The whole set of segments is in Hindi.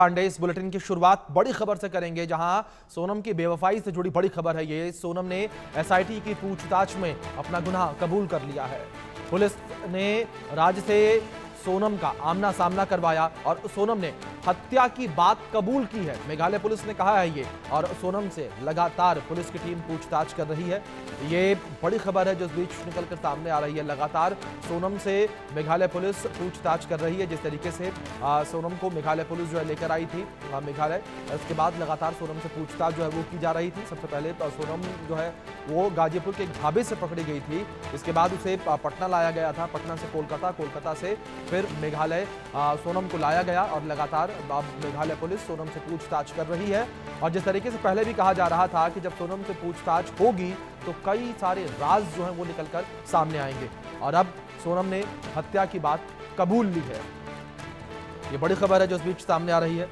पांडे इस बुलेटिन की शुरुआत बड़ी खबर से करेंगे, जहां सोनम की बेवफाई से जुड़ी बड़ी खबर है। ये सोनम ने एसआईटी की पूछताछ में अपना गुनाह कबूल कर लिया है। पुलिस ने राज से सोनम का आमना सामना करवाया और सोनम ने हत्या की बात कबूल की है। मेघालय पुलिस ने कहा है ये, और सोनम से लगातार पुलिस की टीम पूछताछ कर रही है। ये बड़ी खबर है जो इस बीच निकलकर सामने आ रही है। लगातार सोनम से मेघालय पुलिस पूछताछ कर रही है। जिस तरीके से सोनम को मेघालय पुलिस जो है लेकर आई थी मेघालय, उसके बाद लगातार सोनम से पूछताछ जो है वो की जा रही थी। सबसे पहले सोनम जो है वो गाजीपुर के एक ढाबे से पकड़ी गई थी। इसके बाद उसे पटना लाया गया था, पटना से कोलकाता, कोलकाता से फिर मेघालय सोनम को लाया गया और लगातार अब मेघालय पुलिस सोनम से पूछताछ कर रही है। और जिस तरीके से पहले भी कहा जा रहा था कि जब सोनम से पूछताछ होगी तो कई सारे राज जो हैं वो निकलकर सामने आएंगे, और अब सोनम ने हत्या की बात कबूल ली है। ये बड़ी खबर है जो इस बीच सामने आ रही है।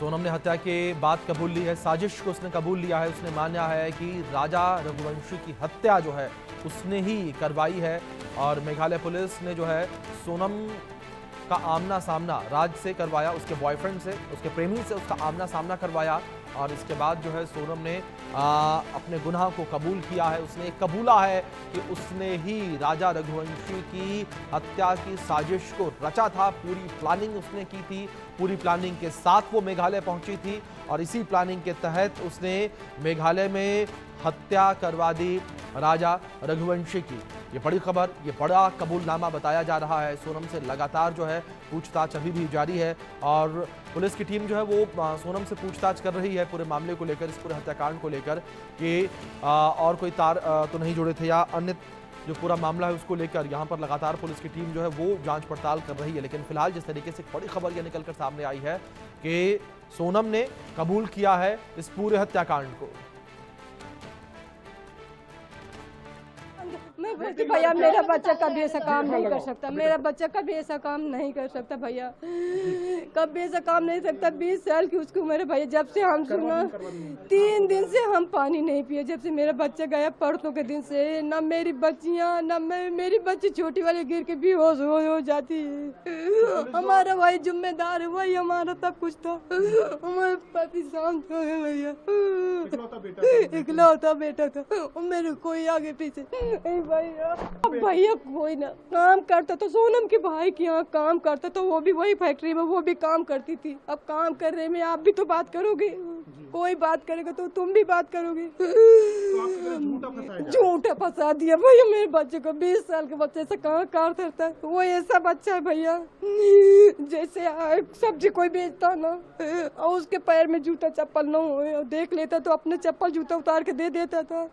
सोनम ने हत्या के बाद कबूल ली है, साजिश को उसने कबूल लिया है। उसने माना है कि राजा रघुवंशी की हत्या जो है उसने ही करवाई है। और मेघालय पुलिस ने जो है सोनम का आमना सामना राज से करवाया, उसके बॉयफ्रेंड से, उसके प्रेमी से उसका आमना सामना करवाया। और इसके बाद जो है सोनम ने अपने गुनाह को कबूल किया है। उसने कबूला है कि उसने ही राजा रघुवंशी की हत्या की साजिश को रचा था। पूरी प्लानिंग उसने की थी, पूरी प्लानिंग के साथ वो मेघालय पहुंची थी और इसी प्लानिंग के तहत उसने मेघालय में हत्या करवा दी राजा रघुवंशी की। ये बड़ी खबर, ये बड़ा कबूलनामा बताया जा रहा है। सोनम से लगातार जो है पूछताछ अभी भी जारी है और पुलिस की टीम जो है वो सोनम से पूछताछ कर रही है पूरे मामले को लेकर, इस पूरे हत्याकांड को लेकर कि और कोई तार तो नहीं जुड़े थे या अन्य जो पूरा मामला है उसको लेकर यहाँ पर लगातार पुलिस की टीम जो है वो जांच पड़ताल कर रही है। लेकिन फिलहाल जिस तरीके से बड़ी खबर यह निकलकर सामने आई है कि सोनम ने कबूल किया है इस पूरे हत्याकांड को। मैं बोलती भैया मेरा बच्चा कभी ऐसा काम नहीं कर सकता, मेरा बच्चा कभी ऐसा काम नहीं कर सकता भैया, कभी ऐसा काम नहीं सकता। 20 साल की उसकी उम्र है भैया। जब से हम सुना 3 दिन से हम पानी नहीं पिए, जब से मेरा बच्चा गया परसों के दिन से। न मेरी बच्चियां न मेरी बच्ची छोटी वाली गिर के बेहोश हो जाती है। हमारा वही जिम्मेदार है, वही हमारा सब कुछ था। हमारे पति शांत हो गए भैया, इकलौता बेटा था और मेरे कोई आगे पीछे भैया कोई ना काम करता तो सोनम के भाई के यहाँ काम करता तो वो भी वही फैक्ट्री में वो भी काम करती थी। अब काम कर रहे में आप भी तो बात करोगे, कोई बात करेगा तो तुम भी बात करोगे। झूठा फंसा दिया भैया मेरे बच्चे को। 20 साल के बच्चे से कहाँ कार करता है, वो ऐसा बच्चा है भैया जैसे सब्जी कोई बेचता ना और उसके पैर में जूता चप्पल न हो, देख लेता तो अपने चप्पल जूता उतार के दे देता था।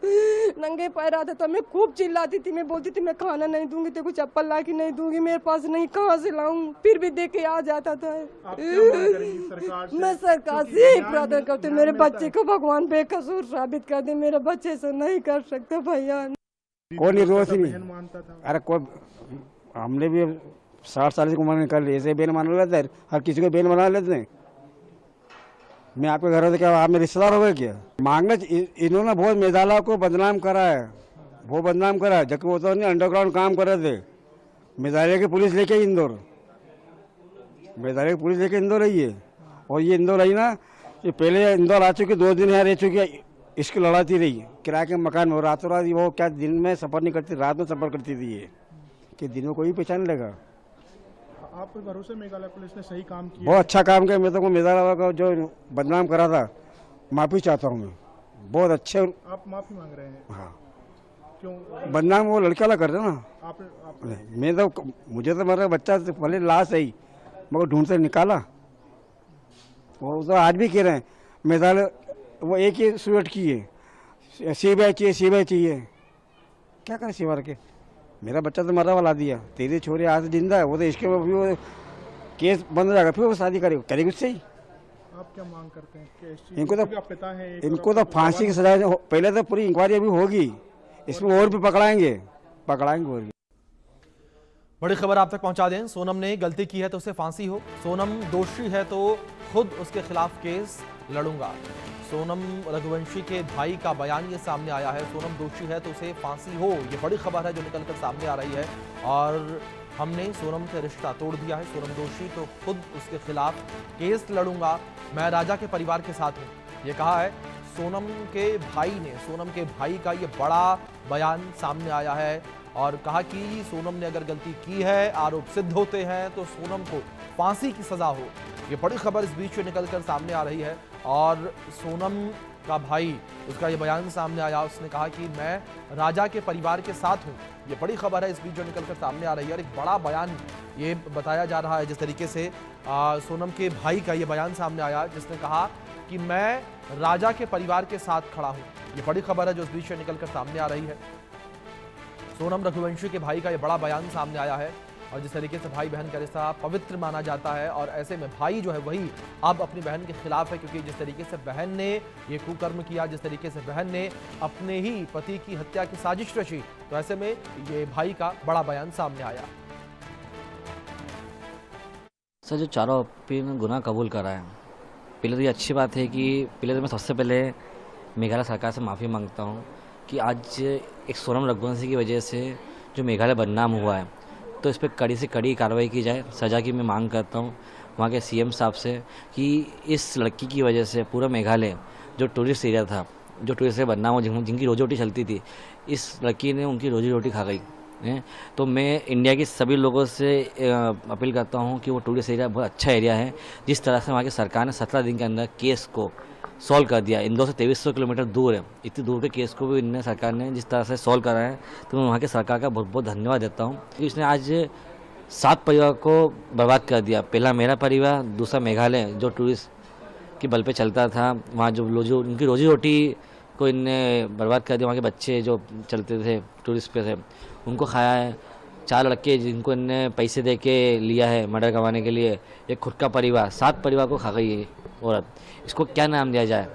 नंगे पैर आता था, मैं खूब चिल्लाती थी, मैं बोलती थी मैं खाना नहीं दूंगी, तेरे को चप्पल ला के नहीं दूंगी, मेरे पास नहीं, कहाँ से लाऊं, फिर भी दे के आ जाता था। मैं सरकार से यही प्रार्थना करती हूँ मेरे बच्चे को भगवान बेकसूर साबित कर दे, मेरे बच्चे से नहीं कर सकता भैया। कौन रोज नहीं, अरे कोई हमने भी 60 साल की उम्र निकाल ली, ऐसे बेल माना लेते हैं, हर किसी को बेल बना लेते हैं। मैं आपके घर से क्या आप मेरे रिश्तेदार हो गए क्या? मांगना इन्होंने बहुत मेघालय को बदनाम करा है, वो बदनाम करा है, जबकि वो तो नहीं अंडरग्राउंड काम कर रहे थे। मेघालय की पुलिस लेके इंदौर, मेघालय की पुलिस लेके इंदौर आई है। और ये इंदौर आई ना, ये पहले इंदौर आ चुकी, 2 दिन यहाँ रह चुकी है, इसकी लड़ाती रही किराए के मकान में। रातों रात वो क्या दिन में सफर नहीं करती, रात में सफर करती थी ये, कि दिन में कोई पहचान लेगा। आपके भरोसे मेघालय पुलिस ने सही काम किया, बहुत अच्छा काम किया। मैं तो मेघालय का जो बदनाम करा था माफी चाहता हूँ मैं, बहुत अच्छे। आप माफी मांग रहे हैं? हाँ, क्यों? बदनाम वो लड़का वाला करते ना। आप मैं तो मुझे तो मेरा बच्चा पहले लाश है मगर ढूंढ से निकाला। वो तो आज भी कह रहे हैं मेघालय वो एक ही स्टूडेंट की है, सीबीआई चाहिए, सीबीआई चाहिए। क्या करे सीबीआई के, मेरा बच्चा तो मरा वाला दिया, तेरी छोरी आज जिंदा है, वो तो इसके भी वो केस बंद हो जाएगा, फिर वो शादी करेगी उससे ही। आप क्या मांग करते हैं कि इनको तो फांसी की सजा, पहले तो पूरी इंक्वायरी अभी होगी, इसमें और भी पकड़ाएंगे और भी। बड़ी खबर आप तक पहुंचा दें, सोनम ने गलती की है तो उसे फांसी हो, सोनम दोषी है तो खुद उसके खिलाफ केस लड़ूंगा। सोनम रघुवंशी के भाई का बयान ये सामने आया है, सोनम दोषी है तो उसे फांसी हो, ये बड़ी खबर है जो निकलकर सामने आ रही है। और हमने सोनम से रिश्ता तोड़ दिया है, सोनम दोषी तो खुद उसके खिलाफ केस लड़ूंगा, मैं राजा के परिवार के साथ हूं, ये कहा है सोनम के भाई ने। सोनम के भाई का ये बड़ा बयान सामने आया है और कहा कि सोनम ने अगर गलती की है, आरोप सिद्ध होते हैं तो सोनम को फांसी की सजा हो। ये बड़ी खबर इस बीच निकलकर सामने आ रही है और सोनम का भाई, उसका ये बयान सामने आया, उसने कहा कि मैं राजा के परिवार के साथ हूं। ये बड़ी खबर है इस बीच जो निकलकर सामने आ रही है और एक बड़ा बयान ये बताया जा रहा है। जिस तरीके से सोनम के भाई का ये बयान सामने आया जिसने कहा कि मैं राजा के परिवार के साथ खड़ा हूं। ये बड़ी खबर है जो इस बीच से निकलकर सामने आ रही है। सोनम रघुवंशी के भाई का ये बड़ा बयान सामने आया है और जिस तरीके से भाई बहन का रिश्ता पवित्र माना जाता है और ऐसे में भाई जो है वही अब अपनी बहन के खिलाफ है, क्योंकि जिस तरीके से बहन ने ये कुकर्म किया, जिस तरीके से बहन ने अपने ही पति की हत्या की साजिश रची, तो ऐसे में ये भाई का बड़ा बयान सामने आया। सर, जो चारों आरोपी ने गुनाह कबूल करा है, पहले तो ये अच्छी बात है कि मैं सबसे पहले मेघालय सरकार से माफ़ी मांगता हूँ कि आज एक सोनम रघुवंशी की वजह से जो मेघालय बदनाम हुआ है, तो इस पर कड़ी से कड़ी कार्रवाई की जाए। सज़ा की मैं मांग करता हूँ वहाँ के सीएम साहब से कि इस लड़की की वजह से पूरा मेघालय जो टूरिस्ट एरिया था, जो टूरिस्ट से बदनाम हो, जिनकी रोजी रोटी चलती थी, इस लड़की ने उनकी रोजी रोटी खा गई है। तो मैं इंडिया के सभी लोगों से अपील करता हूँ कि वो टूरिस्ट एरिया बहुत अच्छा एरिया है। जिस तरह से वहाँ की सरकार ने 17 दिन के अंदर केस को सॉल्व कर दिया, इंदौर से 2300 किलोमीटर दूर है, इतनी दूर के केस को भी इन्हें सरकार ने जिस तरह से सॉल्व करा है, तो मैं वहाँ की सरकार का बहुत बहुत धन्यवाद देता हूँ कि उसने आज 7 परिवार को बर्बाद कर दिया। पहला मेरा परिवार, दूसरा मेघालय जो टूरिस्ट की बल पे चलता था, वहाँ जो उनकी रोजी रोटी को इनने बर्बाद कर दिया। वहाँ के बच्चे जो चलते थे टूरिस्ट पे थे, उनको खाया है। 4 लड़के जिनको इनने पैसे दे के लिया है मर्डर करवाने के लिए, एक खुद का परिवार, 7 परिवार को खा गई है औरत। इसको क्या नाम दिया जाए?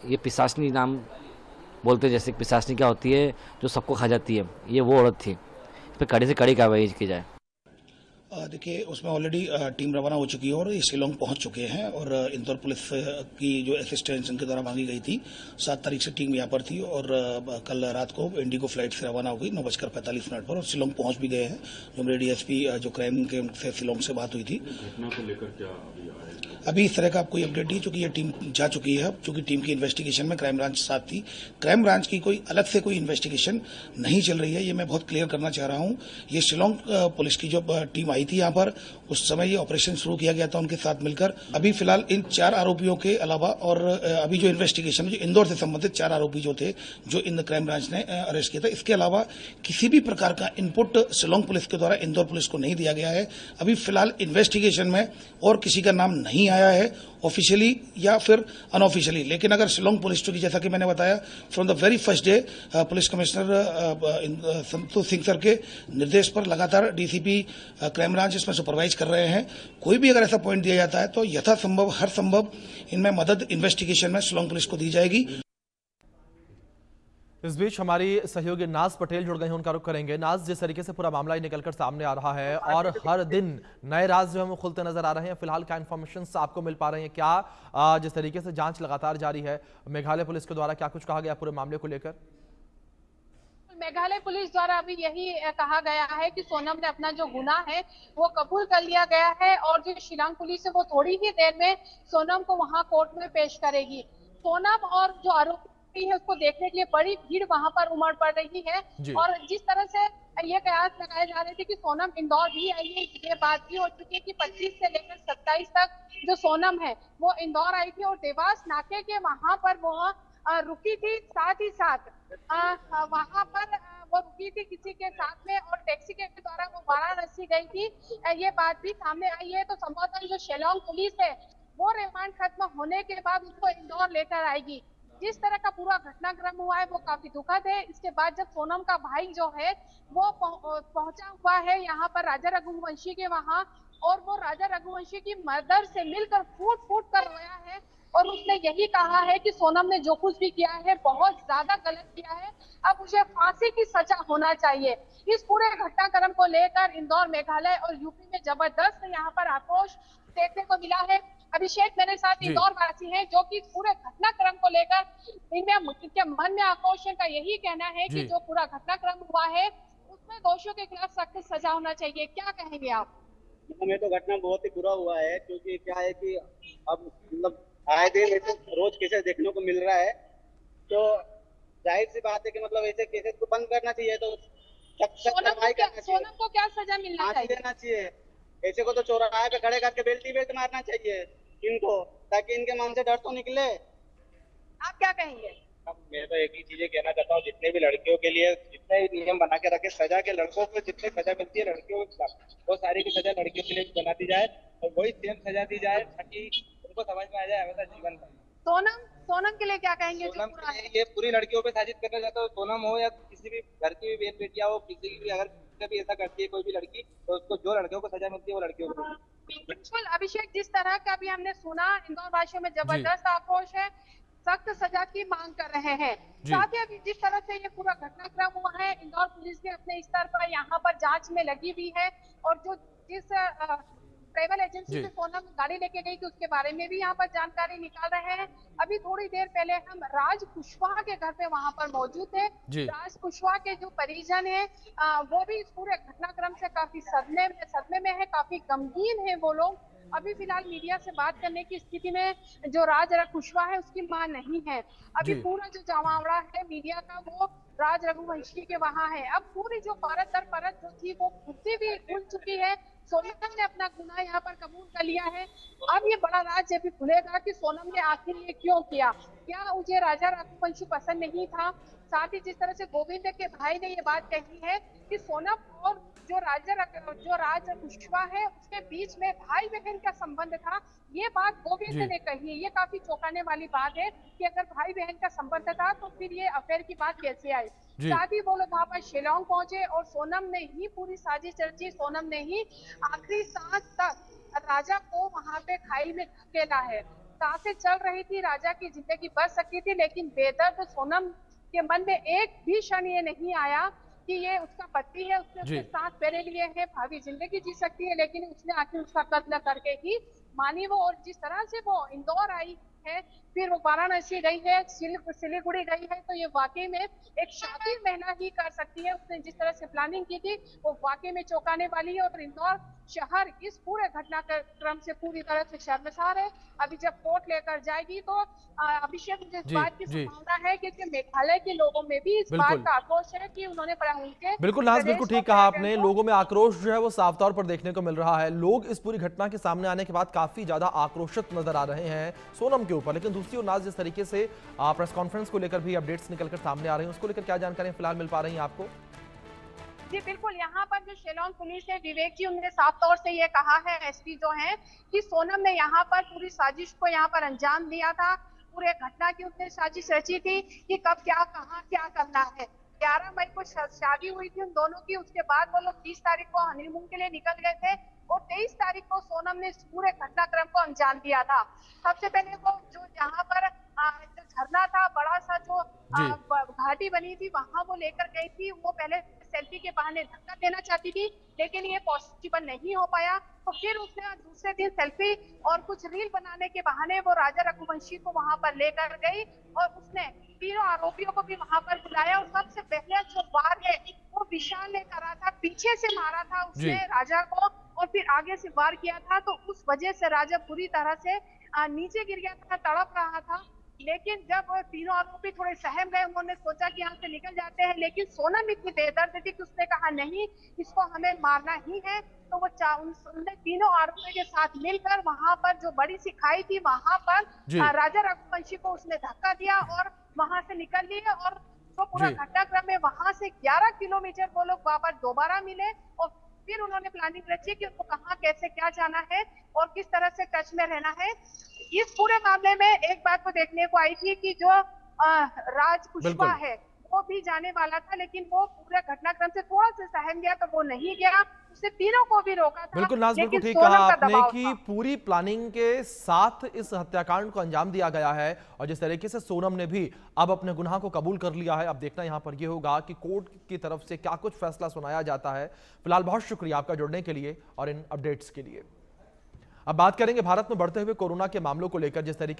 ये पिशाचनी नाम बोलते, जैसे पिशाचनी क्या होती है जो सबको खा जाती है, ये वो औरत थी। इस पर कड़ी से कड़ी कार्रवाई की जाए। देखिए, उसमें ऑलरेडी टीम रवाना हो चुकी है और ये शिलोंग पहुंच चुके हैं और इंदौर पुलिस की जो असिस्टेंस इनके द्वारा मांगी गई थी, 7 तारीख से टीम यहाँ पर थी और कल रात को इंडिगो फ्लाइट से रवाना हो गई 9:45 पर और शिलोंग पहुंच भी गए हैं। जो मेरे डीएसपी जो क्राइम के उनसे शिलोंग से बात हुई थी, घटना को लेकर क्या अभी इस तरह का कोई अपडेट नहीं, चूंकि ये टीम जा चुकी है। चूंकि टीम की इन्वेस्टिगेशन में क्राइम ब्रांच साथ थी, क्राइम ब्रांच की कोई अलग से कोई इन्वेस्टिगेशन नहीं चल रही है, ये मैं बहुत क्लियर करना चाह रहा हूं। ये शिलोंग पुलिस की जो टीम आई थी यहाँ पर, उस समय ये ऑपरेशन शुरू किया गया था उनके साथ मिलकर। अभी फिलहाल इन 4 आरोपियों के अलावा और अभी जो इन्वेस्टिगेशन, जो इंदौर से संबंधित 4 आरोपी जो थे, जो इन क्राइम ब्रांच ने अरेस्ट किया था, इसके अलावा किसी भी प्रकार का इनपुट शिलोंग पुलिस के द्वारा इंदौर पुलिस को नहीं दिया गया है। अभी फिलहाल इन्वेस्टिगेशन में और किसी का नाम नहीं आया है ऑफिशियली या फिर अनऑफिशियली। लेकिन अगर शिलोंग पुलिस, चूंकि जैसा कि मैंने बताया, from the very first day police commissioner Santosh Singh sir के निर्देश पर लगातार डीसीपी क्राइम ब्रांच इसमें सुपरवाइज कर रहे हैं। कोई भी अगर ऐसा पॉइंट दिया जाता है तो यथासंभव हर संभव इनमें मदद इन्वेस्टिगेशन में शिलोंग पुलिस को दी जाएगी। इस बीच हमारी सहयोगी नाज पटेल जुड़ गए हैं, उनका रुख करेंगे। नाज, जिस तरीके से पूरा मामला निकलकर सामने आ रहा है और हर दिन नए राज जो है वो खुलते नजर आ रहे हैं, फिलहाल क्या इन्फॉर्मेशन आपको मिल पा रहे हैं? क्या जिस तरीके से जांच लगातार जारी है, मेघालय पुलिस के द्वारा क्या कुछ कहा गया पूरे मामले को लेकर? मेघालय पुलिस द्वारा अभी यही कहा गया है कि सोनम ने अपना जो गुनाह है वो कबूल कर लिया गया है और जो शिलांग पुलिस है वो थोड़ी ही देर में सोनम को वहां कोर्ट में पेश करेगी। सोनम और जो आरोपी है उसको देखने के लिए बड़ी भीड़ वहां पर उमड़ पड़ रही है और जिस तरह से ये कयास लगाए जा रहे थे कि सोनम इंदौर भी आई है, ये बात भी हो चुकी है कि 25 से लेकर 27 तक जो सोनम है वो इंदौर आई थी और देवास नाके के वहां पर वो रुकी थी। साथ ही साथ वहां पर वो रुकी थी किसी के साथ में और टैक्सी के द्वारा वो वाराणसी गई थी, ये बात भी सामने आई है। तो संभवतः जो शिलोंग पुलिस है वो रिमांड खत्म होने के बाद उसको इंदौर लेकर आएगी। जिस तरह का पूरा घटनाक्रम हुआ है वो काफी दुखद है। इसके बाद जब सोनम का भाई जो है वो पहुंचा हुआ है यहाँ पर राजा रघुवंशी के वहां और वो राजा रघुवंशी की मदर से मिलकर फूट फूट कर रोया है और उसने यही कहा है कि सोनम ने जो कुछ भी किया है बहुत ज्यादा गलत किया है, अब उसे फांसी की सजा होना चाहिए। इस पूरे घटनाक्रम को लेकर इंदौर, मेघालय और यूपी में जबरदस्त यहाँ पर आक्रोश देखने को मिला है। अभिषेक मेरे साथ इंदौर वासी हैं जो कि पूरे घटनाक्रम को लेकर इनके मन में आक्रोश का यही कहना है कि जो पूरा घटनाक्रम हुआ है उसमें दोषियों के खिलाफ सख्त सजा होना चाहिए, क्या कहेंगे आप? हमें तो घटना बहुत ही बुरा हुआ है, क्योंकि क्या है कि अब मतलब आए दिन ऐसे रोज केसेस देखने को मिल रहा है, तो जाहिर सी बात है कि मतलब ऐसे केसेस को बंद करना चाहिए, तो सोनम को क्या सजा मिलना फांसी चाहिए? देना चाहिए। ऐसे को तो चौराहे पे खड़े करके बेल्ट मारना चाहिए इनको, ताकि इनके मन से डर तो निकले। आप क्या कहेंगे? अब मैं तो एक ही चीजें कहना चाहता हूँ, जितने भी लड़कियों के लिए जितने भी नियम बना के रखे सजा के, लड़कों को जितने सजा मिलती है लड़कियों के खिलाफ वो सारी की सजा लड़कियों के लिए भी बना दी जाए, और वही सेम सजा दी जाए, ताकि उनको समझ में आ जाए हमेशा जीवन में। सोनम के लिए क्या कहेंगे? सोनम के लिए ये पूरी लड़कियों पे साजिश करना चाहता है, सोनम हो या किसी भी घर की भी बहन बेटियां हो, किसी की भी अगर कभी ऐसा करती है कोई भी लड़की, तो उसको जो लड़कियों को सजा मिलती है वो लड़कियों को। बिल्कुल अभिषेक, जिस तरह का भी हमने सुना, इंदौर वासियों में जबरदस्त आक्रोश है, सख्त सजा की मांग कर रहे हैं। साथ ही अभी जिस तरह से ये पूरा घटनाक्रम हुआ है, इंदौर पुलिस भी अपने स्तर पर यहाँ पर जांच में लगी हुई है, और जो जिस ट्रेवल एजेंसी से सोनम गाड़ी लेके गई थी उसके बारे में भी यहाँ पर जानकारी निकाल रहे हैं। अभी थोड़ी देर पहले हम राज कुशवाहा के घर पे वहाँ पर मौजूद थे। राज कुशवाहा के जो परिजन है वो भी इस पूरे घटनाक्रम से काफी सदमे में है, काफी गमगीन है वो लोग। अभी फिलहाल मीडिया से बात करने की स्थिति में जो राज कुशवाहा है उसकी मां नहीं है। अभी पूरा जो जमावड़ा है मीडिया का वो राज रघुवंशी के वहाँ है। अब पूरी जो परत दर परत जो थी वो खुल चुकी है। सोनम ने अपना गुनाह यहाँ पर कबूल कर लिया है। अब ये बड़ा राज जब भी खुलेगा कि सोनम ने आखिर ये क्यों किया, क्या मुझे राजा रघुवंशी पसंद नहीं था। साथ ही जिस तरह से गोविंद के भाई ने ये बात कही है कि सोनम और जो राज कुशवाहा है उसके बीच में भाई बहन का संबंध था, ये बात गोविंद ने कही है। ये काफी चौंकाने वाली बात है कि अगर भाई बहन का संबंध था तो फिर ये अफेयर की बात कैसे आई। साथ ही वो लोग वहां पर शिलोंग पहुंचे और सोनम ने ही पूरी साजिश रची, सोनम ने ही आखिरी सांस तक राजा को वहां पे खाई में धकेला है। सांसें चल रही थी, राजा की जिंदगी बच सकती थी, लेकिन बेदर्द सोनम के मन में एक भी क्षण ये नहीं आया कि ये उसका पति है, उसने उसके साथ फेरे लिए हैं, भावी जिंदगी जी सकती है, लेकिन उसने आखिर उसका कत्ल करके ही मानी वो। और जिस तरह से वो इंदौर आई है, फिर वो वाराणसी गई है, सिलीगुड़ी गई है, तो ये वाकई में एक शातिर महिला ही कर सकती है। उसने जिस तरह से प्लानिंग की थी वो वाकई में चौंकाने वाली है। और इंदौर शहर इस पूरे घटनाक्रम से पूरी तरह से शर्मसार है। अभी जब कोर्ट लेकर जाएगी तो अभिषेक मुझे इस बात की संभावना है कि मेघालय के लोगों में भी इस बात का आक्रोश है कि उन्होंने उनके बिल्कुल नाज, बिल्कुल ठीक कहा आपने। लोगों में आक्रोश जो है वो साफ तौर पर देखने को मिल रहा है। लोग इस पूरी घटना के सामने आने के बाद काफी ज्यादा आक्रोशित नजर आ रहे हैं सोनम के ऊपर। लेकिन दूसरी ओर नाज, जिस तरीके से प्रेस कॉन्फ्रेंस को लेकर भी अपडेट्स निकलकर सामने आ रही हैं, उसको लेकर क्या जानकारी फिलहाल मिल पा रही है आपको? जी बिल्कुल, यहाँ पर जो शिलोंग पुलिस है, विवेक जी, उन्होंने साफ तौर से ये कहा है, एसपी जो है, कि सोनम ने यहाँ पर पूरी साजिश को यहाँ पर अंजाम दिया था। पूरे घटना की उसने साजिश रची थी कि कब क्या कहाँ क्या करना है। 11 मई को शादी हुई थी उन दोनों की, उसके बाद वो लोग 30 तारीख को हनीमून के लिए निकल गए थे और 23 तारीख को सोनम ने इस पूरे घटनाक्रम को अंजाम दिया था। सबसे पहले वो जो यहाँ पर जो झरना था, बड़ा सा जो घाटी बनी थी, वहां वो लेकर गई थी। वो पहले सेल्फी के बहाने धक्का देना चाहती थी, लेकिन ये पॉसिबल नहीं हो पाया। तो फिर उसने दूसरे दिन सेल्फी और कुछ रील बनाने के बहाने वो राजा रघुवंशी को वहां पर लेकर गई और उसने तीनों आरोपियों को भी वहां पर बुलाया। और सबसे पहले जो वार है वो विशाल ने करा था, पीछे से मारा था उसने राजा को और फिर आगे से वार किया था। तो उस वजह से राजा पूरी तरह से नीचे गिर गया था, तड़प रहा था। लेकिन जब तीनों आरोपी थोड़े सहम गए, उन्होंने सोचा कि यहाँ से निकल जाते हैं, लेकिन सोनम इतनी बेदर्द थी कि उसने कहा नहीं, इसको हमें मारना ही है। तो वो उनने तीनों आरोपियों के साथ मिलकर वहां पर जो बड़ी सी खाई थी वहां पर राजा रघुवंशी को उसने धक्का दिया और वहां से निकल लिए। और तो पूरा घटनाक्रम में वहां से 11 किलोमीटर वो लोग वापस दोबारा मिले और फिर उन्होंने प्लानिंग रची कि उनको कहाँ कैसे क्या जाना है और किस तरह से टच में रहना है। इस पूरे मामले में एक बात को देखने को आई थी कि जो राज कुशवाहा है वो भी जाने वाला था, लेकिन वो पूरे घटनाक्रम से थोड़ा सा सहम गया, तो वो नहीं गया। उसने तीनों को भी रोका था। बिल्कुल नाज, बिल्कुल ठीक कहा आपने कि पूरी प्लानिंग के साथ इस हत्याकांड को अंजाम दिया गया है। और जिस तरीके से सोनम ने भी अब अपने गुनाह को कबूल कर लिया है, अब देखना यहाँ पर यह होगा कि कोर्ट की तरफ से क्या कुछ फैसला सुनाया जाता है। फिलहाल बहुत शुक्रिया आपका जुड़ने के लिए और इन अपडेट्स के लिए। अब बात करेंगे भारत में बढ़ते हुए कोरोना के मामलों को लेकर। जिस तरीके